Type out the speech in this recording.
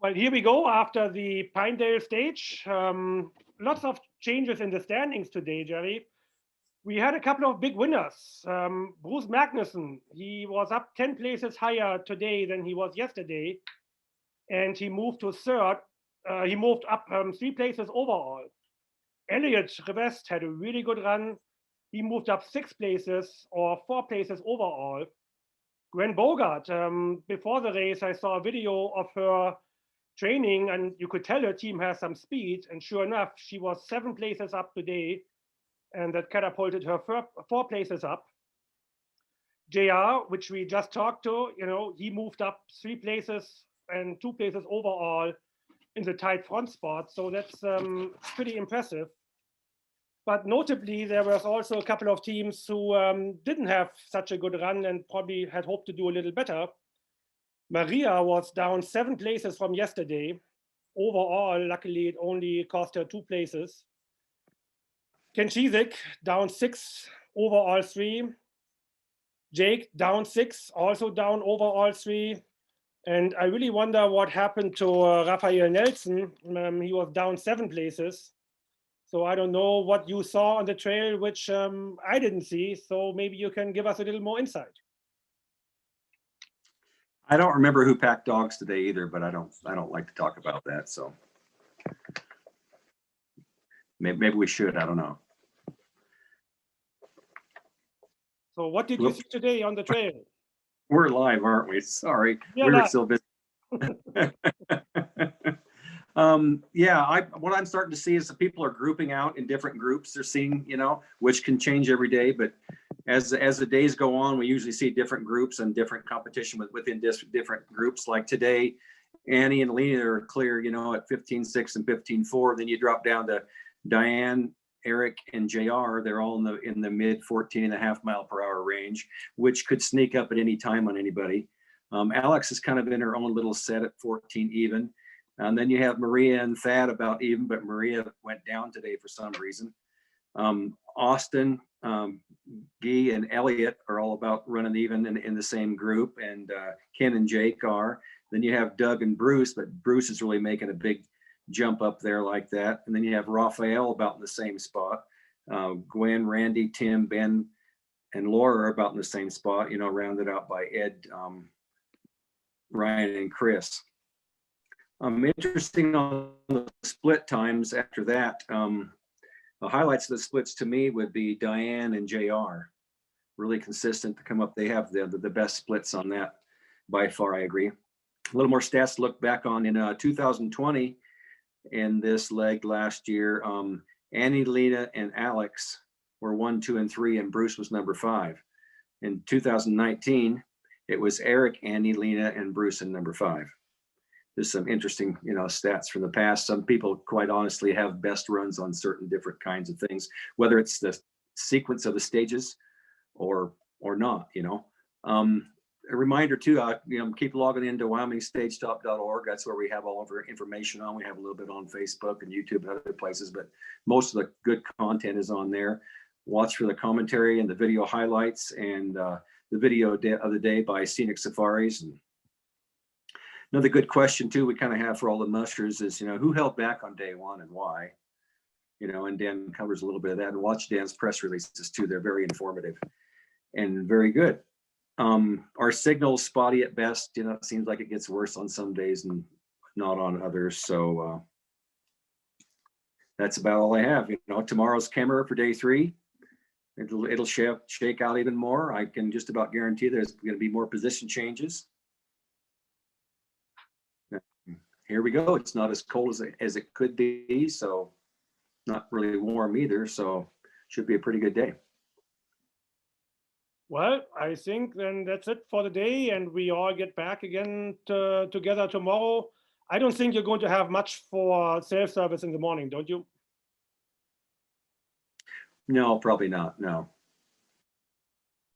Well, here we go after the Pinedale Stage. Lots of changes in the standings today, Jerry. We had a couple of big winners. Bruce Magnussen, he was up 10 places higher today than he was yesterday, and he moved to third. He moved up 3 places overall. Elliot Revest had a really good run. He moved up 6 places or 4 places overall. Gwen Bogart, before the race, I saw a video of her training, and you could tell her team has some speed. And sure enough, she was 7 places up today, and that catapulted her 4 places up. JR, which we just talked to, he moved up 3 places and 2 places overall in the tight front spot. So that's pretty impressive. But notably, there was also a couple of teams who didn't have such a good run and probably had hoped to do a little better. Maria was down 7 places from yesterday. Overall, luckily, it only cost her 2 places. Ken Chizik down 6, overall 3. Jake down 6, also down overall 3. And I really wonder what happened to Rafael Nelson. He was down 7 places. So I don't know what you saw on the trail, which I didn't see. So maybe you can give us a little more insight. I don't remember who packed dogs today either, but I don't like to talk about that. So maybe we should. I don't know. So what did you see today on the trail? We're live, aren't we? Sorry, we were still busy. What I'm starting to see is that people are grouping out in different groups. They're seeing, which can change every day. But as the days go on, we usually see different groups and different competition within different groups. Like today, Annie and Lena are clear, at 15.6 and 15.4. Then you drop down to Diane, Eric, and JR. They're all in the mid 14.5 mile per hour range, which could sneak up at any time on anybody. Alex is kind of in her own little set at 14 even. And then you have Maria and Thad about even, but Maria went down today for some reason. Austin, Guy, and Elliot are all about running even in the same group, and Ken and Jake are. Then you have Doug and Bruce, but Bruce is really making a big jump up there like that. And then you have Raphael about in the same spot. Gwen, Randy, Tim, Ben, and Laura are about in the same spot, rounded out by Ed, Ryan, and Chris. Interesting on the split times after that. The highlights of the splits to me would be Diane and JR. Really consistent to come up. They have the best splits on that by far, I agree. A little more stats to look back on. In 2020, in this leg last year, Annie, Lena, and Alex were 1, 2, and 3, and Bruce was number 5. In 2019, it was Eric, Annie, Lena, and Bruce in number 5. There's some interesting, stats from the past. Some people, quite honestly, have best runs on certain different kinds of things, whether it's the sequence of the stages or not. A reminder too, keep logging into WyomingStageTop.org. That's where we have all of our information on. We have a little bit on Facebook and YouTube and other places, but most of the good content is on there. Watch for the commentary and the video highlights and the video of the day by Scenic Safaris. And another good question too we kind of have for all the mushers is, who held back on day one and why? And Dan covers a little bit of that. And watch Dan's press releases too. They're very informative and very good. Our signal's spotty at best. It seems like it gets worse on some days and not on others. So that's about all I have. Tomorrow's camera for day 3. It'll shake out even more. I can just about guarantee there's going to be more position changes. Here we go. It's not as cold as it could be, so not really warm either. So should be a pretty good day. Well, I think then that's it for the day, and we all get back again together tomorrow. I don't think you're going to have much for self-service in the morning, don't you? No, probably not. No.